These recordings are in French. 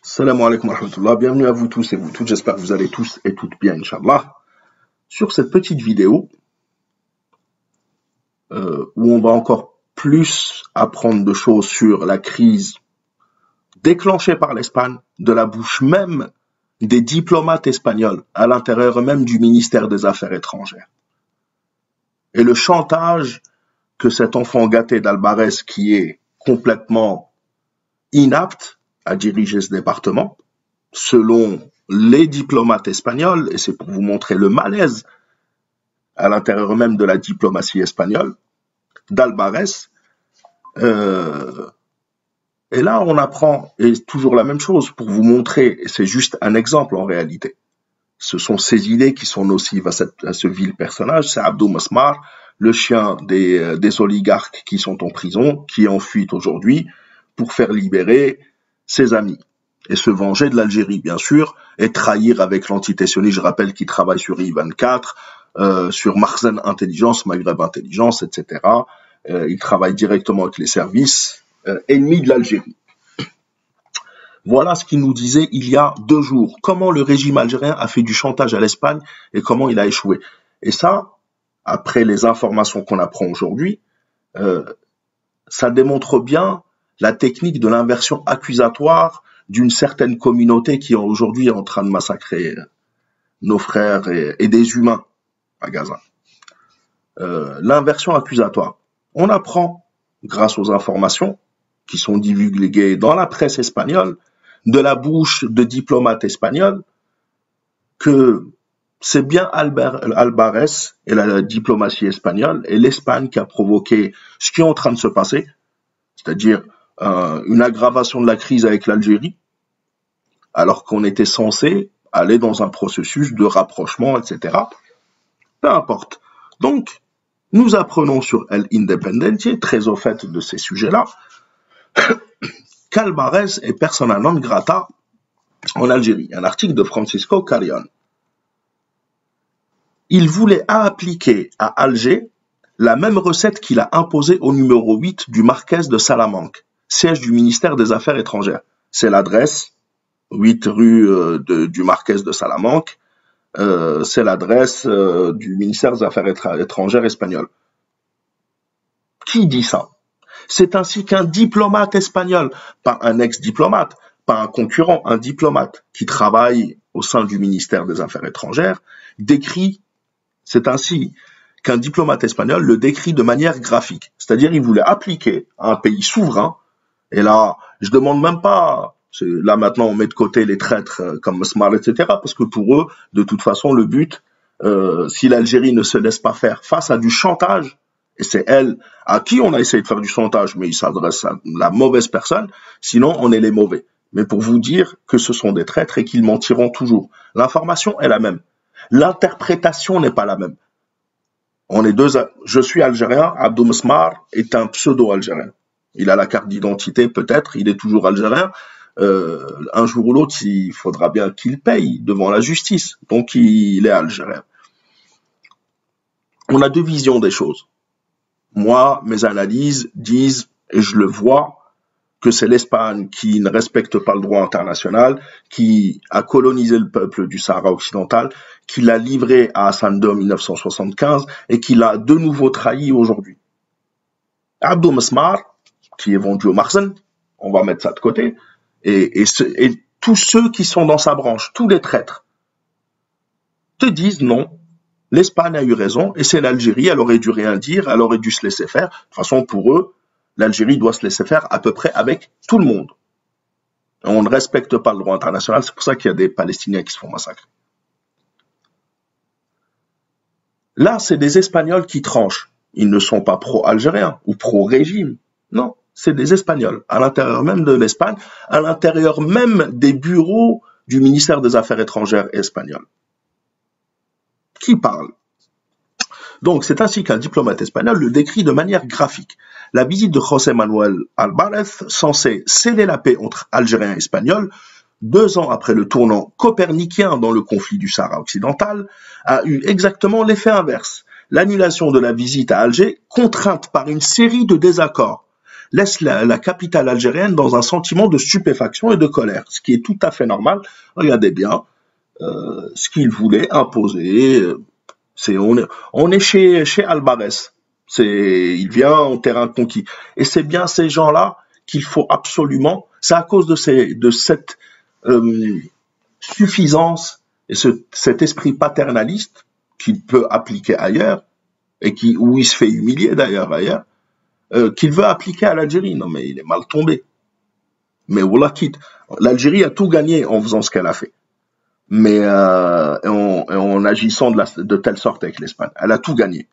Salam alaikum wa rahmatullah, bienvenue à vous tous et vous toutes, j'espère que vous allez tous et toutes bien, Inch'Allah. Sur cette petite vidéo, où on va encore plus apprendre de choses sur la crise déclenchée par l'Espagne, de la bouche même des diplomates espagnols, à l'intérieur même du ministère des Affaires étrangères. Et le chantage que cet enfant gâté d'Albarès, qui est complètement inapte à diriger ce département, selon les diplomates espagnols, et c'est pour vous montrer le malaise à l'intérieur même de la diplomatie espagnole, d'Albarès. Et là, on apprend, et toujours la même chose, pour vous montrer, et c'est juste un exemple en réalité. Ce sont ces idées qui sont nocives à ce vil personnage, c'est Abdou Masmar, le chien des oligarques qui sont en prison, qui est en fuite aujourd'hui, pour faire libérer ses amis. Et se venger de l'Algérie, bien sûr, et trahir avec l'entité sioniste, je rappelle qu'il travaille sur I24, sur Marzen Intelligence, Maghreb Intelligence, etc. Il travaille directement avec les services ennemis de l'Algérie. Voilà ce qu'il nous disait il y a 2 jours. Comment le régime algérien a fait du chantage à l'Espagne et comment il a échoué. Et ça, après les informations qu'on apprend aujourd'hui, ça démontre bien la technique de l'inversion accusatoire d'une certaine communauté qui aujourd'hui est en train de massacrer nos frères et des humains à Gaza. L'inversion accusatoire. On apprend, grâce aux informations qui sont divulguées dans la presse espagnole, de la bouche de diplomates espagnols, que c'est bien Albarès et la diplomatie espagnole et l'Espagne qui a provoqué ce qui est en train de se passer, c'est-à-dire une aggravation de la crise avec l'Algérie, alors qu'on était censé aller dans un processus de rapprochement, etc. Peu importe. Donc, nous apprenons sur El Independiente, très au fait de ces sujets-là, qu'Albarès est persona non grata en Algérie. Un article de Francisco Carrion. Il voulait appliquer à Alger la même recette qu'il a imposée au numéro 8 du Marquès de Salamanque, siège du ministère des Affaires étrangères. C'est l'adresse, 8 rue du Marquès de Salamanque, c'est l'adresse du ministère des Affaires étrangères espagnol. Qui dit ça? C'est ainsi qu'un diplomate espagnol, pas un ex-diplomate, pas un concurrent, un diplomate qui travaille au sein du ministère des Affaires étrangères, décrit, c'est ainsi qu'un diplomate espagnol le décrit de manière graphique. C'est-à-dire, il voulait appliquer à un pays souverain, et là, je demande même pas, là maintenant on met de côté les traîtres comme Smart, etc., parce que pour eux, de toute façon, le but, si l'Algérie ne se laisse pas faire face à du chantage, et c'est elle à qui on a essayé de faire du chantage, mais il s'adresse à la mauvaise personne, sinon on est les mauvais. Mais pour vous dire que ce sont des traîtres et qu'ils mentiront toujours. L'information est la même. L'interprétation n'est pas la même. On est deux. Je suis algérien, Abdou Masmar est un pseudo-algérien. Il a la carte d'identité, peut-être, il est toujours algérien. Un jour ou l'autre, il faudra bien qu'il paye devant la justice. Donc il est algérien. On a 2 visions des choses. Moi, mes analyses disent, et je le vois, que c'est l'Espagne qui ne respecte pas le droit international, qui a colonisé le peuple du Sahara occidental, qui l'a livré à Hassan II en 1975 et qui l'a de nouveau trahi aujourd'hui. Abdou Masmar, qui est vendu au Marzen, on va mettre ça de côté, et tous ceux qui sont dans sa branche, tous les traîtres, te disent non. L'Espagne a eu raison, et c'est l'Algérie, elle aurait dû rien dire, elle aurait dû se laisser faire. De toute façon, pour eux, l'Algérie doit se laisser faire à peu près avec tout le monde. On ne respecte pas le droit international, c'est pour ça qu'il y a des Palestiniens qui se font massacrer. Là, c'est des Espagnols qui tranchent. Ils ne sont pas pro-algériens ou pro-régime. Non, c'est des Espagnols, à l'intérieur même de l'Espagne, à l'intérieur même des bureaux du ministère des Affaires étrangères espagnol. Qui parle? Donc, c'est ainsi qu'un diplomate espagnol le décrit de manière graphique. La visite de José Manuel Álvarez, censée sceller la paix entre Algériens et Espagnols, 2 ans après le tournant copernicien dans le conflit du Sahara occidental, a eu exactement l'effet inverse. L'annulation de la visite à Alger, contrainte par une série de désaccords. laisse la capitale algérienne dans un sentiment de stupéfaction et de colère, ce qui est tout à fait normal. Regardez bien ce qu'il voulait imposer. On est chez Albarès. Il vient en terrain conquis. Et c'est bien ces gens-là qu'il faut absolument. C'est à cause de cette suffisance et cet esprit paternaliste qu'il peut appliquer ailleurs et où il se fait humilier d'ailleurs ailleurs, qu'il veut appliquer à l'Algérie. Non mais il est mal tombé. Mais voilà, quitte. L'Algérie a tout gagné en faisant ce qu'elle a fait. Mais en agissant de telle sorte avec l'Espagne. Elle a tout gagné.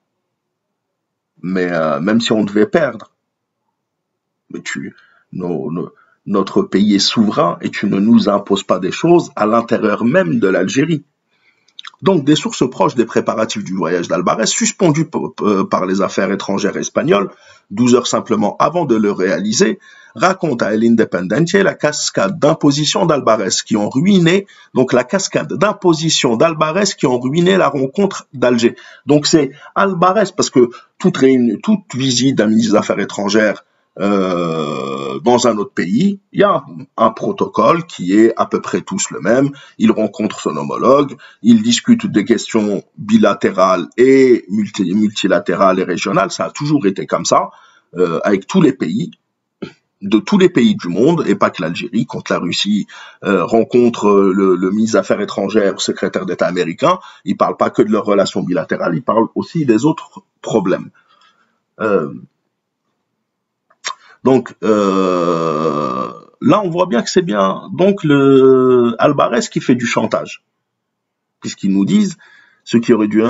Mais même si on devait perdre, mais notre pays est souverain et tu ne nous imposes pas des choses à l'intérieur même de l'Algérie. Donc, des sources proches des préparatifs du voyage d'Albarès, suspendus par les affaires étrangères espagnoles, 12 heures simplement avant de le réaliser, racontent à El Independiente la cascade d'imposition d'Albarès qui ont ruiné, donc la cascade d'imposition d'Albarès qui ont ruiné la rencontre d'Alger. Donc, c'est Albarès, parce que toute visite d'un ministre des Affaires étrangères dans un autre pays, il y a un protocole qui est à peu près tous le même. Il rencontre son homologue, il discute des questions bilatérales et multilatérales et régionales. Ça a toujours été comme ça, avec tous les pays, de tous les pays du monde, et pas que l'Algérie. Quand la Russie rencontre le ministre des Affaires étrangères, le secrétaire d'État américain, il parle pas que de leurs relations bilatérales, il parle aussi des autres problèmes. Donc là, on voit bien que c'est bien donc le Albarès qui fait du chantage, puisqu'ils nous disent ce qui aurait dû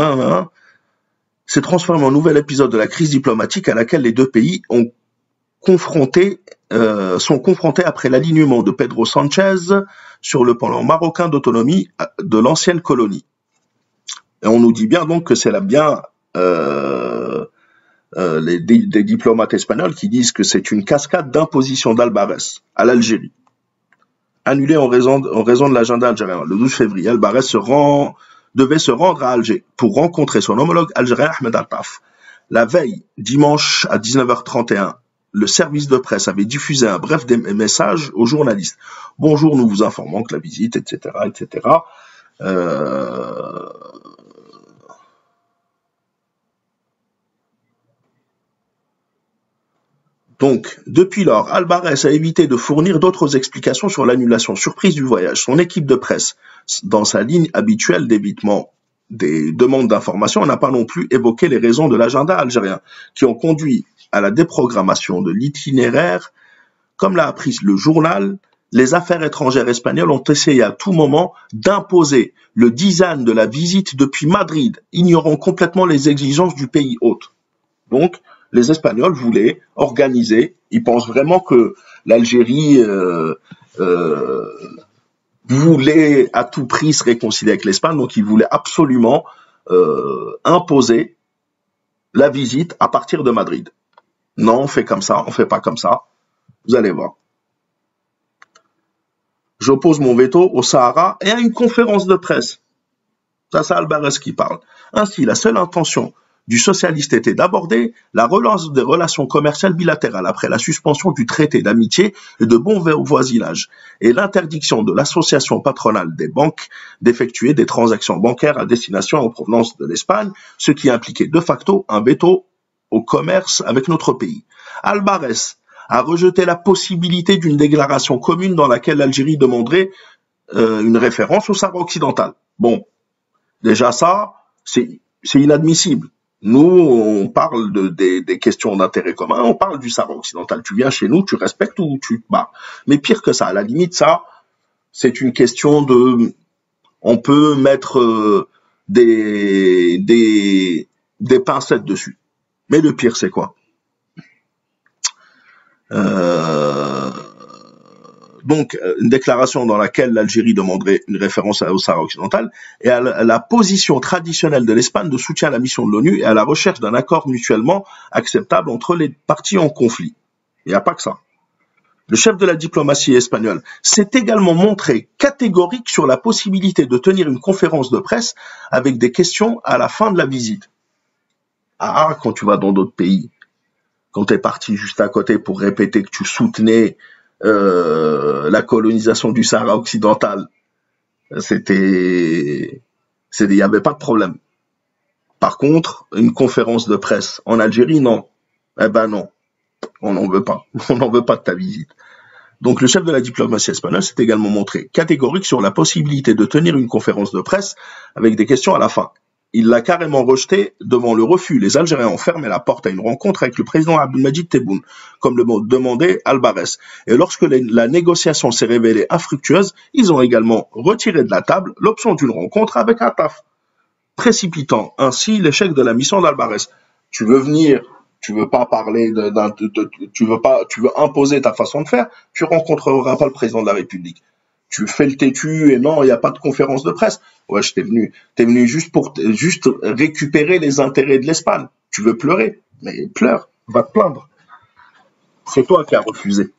s'est transformé en nouvel épisode de la crise diplomatique à laquelle les deux pays sont confrontés après l'alignement de Pedro Sanchez sur le plan marocain d'autonomie de l'ancienne colonie. Et on nous dit bien donc que c'est là bien des diplomates espagnols qui disent que c'est une cascade d'imposition d'Albarès à l'Algérie. Annulée en raison de l'agenda algérien. Le 12 février, Albarès devait se rendre à Alger pour rencontrer son homologue algérien Ahmed Altaf. La veille, dimanche à 19h31, le service de presse avait diffusé un bref message aux journalistes. Bonjour, nous vous informons que la visite, etc., etc., Donc, depuis lors, Albarès a évité de fournir d'autres explications sur l'annulation surprise du voyage. Son équipe de presse, dans sa ligne habituelle d'évitement des demandes d'information, n'a pas non plus évoqué les raisons de l'agenda algérien qui ont conduit à la déprogrammation de l'itinéraire. Comme l'a appris le journal, les affaires étrangères espagnoles ont essayé à tout moment d'imposer le design de la visite depuis Madrid, ignorant complètement les exigences du pays hôte. Donc, les Espagnols voulaient organiser, ils pensent vraiment que l'Algérie voulait à tout prix se réconcilier avec l'Espagne, donc ils voulaient absolument imposer la visite à partir de Madrid. Non, on fait comme ça, on fait pas comme ça. Vous allez voir. J'oppose mon veto au Sahara et à une conférence de presse. Ça, c'est Albarès qui parle. Ainsi, la seule intention du socialiste était d'aborder la relance des relations commerciales bilatérales après la suspension du traité d'amitié et de bon voisinage et l'interdiction de l'association patronale des banques d'effectuer des transactions bancaires à destination en provenance de l'Espagne, ce qui impliquait de facto un veto au commerce avec notre pays. Albarès a rejeté la possibilité d'une déclaration commune dans laquelle l'Algérie demanderait une référence au Sahara occidental. Bon, déjà ça, c'est inadmissible. Nous, on parle des questions d'intérêt commun, on parle du Sahara occidental. Tu viens chez nous, tu respectes ou tu te bats. Mais pire que ça, à la limite, ça, c'est une question de... On peut mettre des pincettes dessus. Mais le pire, c'est quoi? Donc, une déclaration dans laquelle l'Algérie demanderait une référence au Sahara occidental et à la position traditionnelle de l'Espagne de soutien à la mission de l'ONU et à la recherche d'un accord mutuellement acceptable entre les parties en conflit. Il n'y a pas que ça. Le chef de la diplomatie espagnole s'est également montré catégorique sur la possibilité de tenir une conférence de presse avec des questions à la fin de la visite. Ah, quand tu vas dans d'autres pays, quand tu es parti juste à côté pour répéter que tu soutenais la colonisation du Sahara occidental, il n'y avait pas de problème. Par contre, une conférence de presse en Algérie, non. Eh ben non, on n'en veut pas. On n'en veut pas de ta visite. Donc le chef de la diplomatie espagnole s'est également montré catégorique sur la possibilité de tenir une conférence de presse avec des questions à la fin. Il l'a carrément rejeté devant le refus. Les Algériens ont fermé la porte à une rencontre avec le président Abdelmadjid Tebboune, comme le demandait Albares. Et lorsque la négociation s'est révélée infructueuse, ils ont également retiré de la table l'option d'une rencontre avec Attaf, précipitant ainsi l'échec de la mission d'Albares. Tu veux venir, tu veux pas parler tu veux imposer ta façon de faire, tu rencontreras pas le président de la République. Tu fais le têtu et non, il n'y a pas de conférence de presse. Ouais, t'es venu juste pour récupérer les intérêts de l'Espagne. Tu veux pleurer, mais pleure, va te plaindre. C'est toi qui as refusé.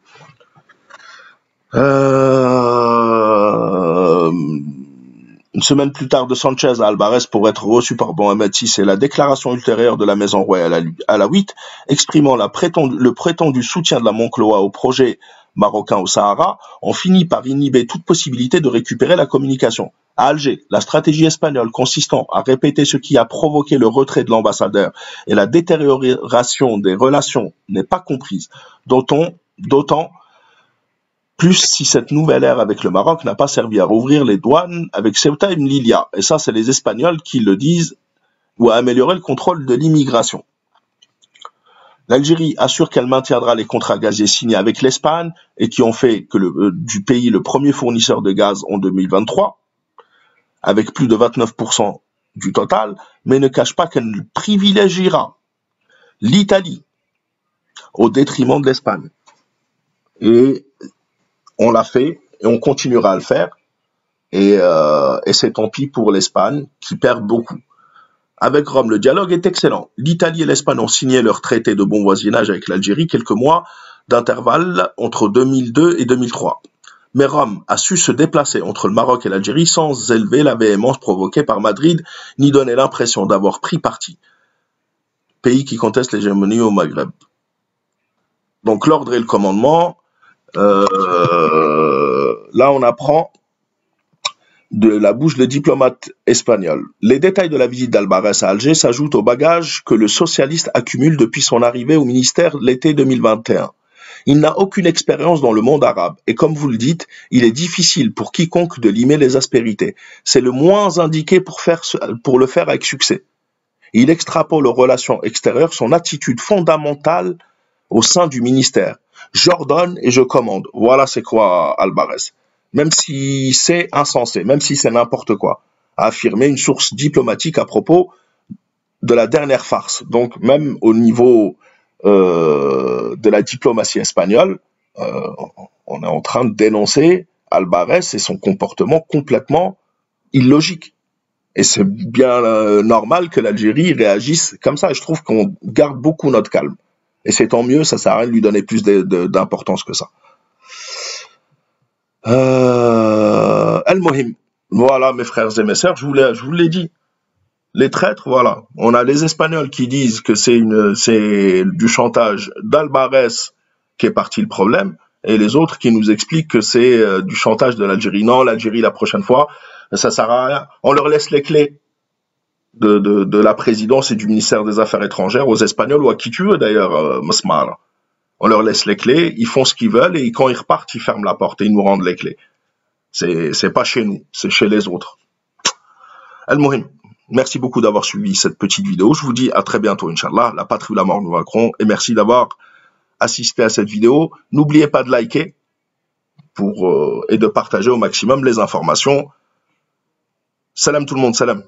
Une semaine plus tard, de Sanchez à Albares pour être reçu par Mohamed VI et la déclaration ultérieure de la Maison royale alaouite exprimant le prétendu soutien de la Moncloa au projet marocain au Sahara, ont fini par inhiber toute possibilité de récupérer la communication. À Alger, la stratégie espagnole consistant à répéter ce qui a provoqué le retrait de l'ambassadeur et la détérioration des relations n'est pas comprise, d'autant plus si cette nouvelle ère avec le Maroc n'a pas servi à rouvrir les douanes avec Ceuta et Melilla, et ça c'est les Espagnols qui le disent, ou à améliorer le contrôle de l'immigration. L'Algérie assure qu'elle maintiendra les contrats gaziers signés avec l'Espagne et qui ont fait du pays le premier fournisseur de gaz en 2023, avec plus de 29% du total, mais ne cache pas qu'elle privilégiera l'Italie au détriment de l'Espagne. Et on l'a fait et on continuera à le faire. Et c'est tant pis pour l'Espagne qui perd beaucoup. Avec Rome, le dialogue est excellent. L'Italie et l'Espagne ont signé leur traité de bon voisinage avec l'Algérie quelques mois d'intervalle entre 2002 et 2003. Mais Rome a su se déplacer entre le Maroc et l'Algérie sans élever la véhémence provoquée par Madrid, ni donner l'impression d'avoir pris parti. Pays qui conteste l'hégémonie au Maghreb. Donc l'ordre et le commandement, là on apprend de la bouche de diplomates espagnols. Les détails de la visite d'Albares à Alger s'ajoutent au bagage que le socialiste accumule depuis son arrivée au ministère l'été 2021. Il n'a aucune expérience dans le monde arabe et comme vous le dites, il est difficile pour quiconque de limer les aspérités. C'est le moins indiqué pour le faire avec succès. Il extrapole aux relations extérieures son attitude fondamentale au sein du ministère. J'ordonne et je commande. Voilà c'est quoi Albares. Même si c'est insensé, même si c'est n'importe quoi, a affirmé une source diplomatique à propos de la dernière farce. Donc même au niveau de la diplomatie espagnole, on est en train de dénoncer Albares et son comportement complètement illogique. Et c'est bien normal que l'Algérie réagisse comme ça. Et je trouve qu'on garde beaucoup notre calme. Et c'est tant mieux, ça sert à rien de lui donner plus d'importance que ça. Al-Mohim. Voilà, mes frères et mes sœurs, je vous l'ai dit. Les traîtres, voilà. On a les Espagnols qui disent que c'est du chantage d'Albares qui est parti le problème, et les autres qui nous expliquent que c'est du chantage de l'Algérie. Non, l'Algérie, la prochaine fois, ça sert à rien. On leur laisse les clés de la présidence et du ministère des Affaires étrangères aux Espagnols ou à qui tu veux d'ailleurs, Masmara. On leur laisse les clés, ils font ce qu'ils veulent et quand ils repartent, ils ferment la porte et ils nous rendent les clés. C'est pas chez nous, c'est chez les autres. Al-Mohim, merci beaucoup d'avoir suivi cette petite vidéo. Je vous dis à très bientôt, Inch'Allah. La patrie ou la mort, nous vaincrons. Et merci d'avoir assisté à cette vidéo. N'oubliez pas de liker et de partager au maximum les informations. Salam tout le monde, salam.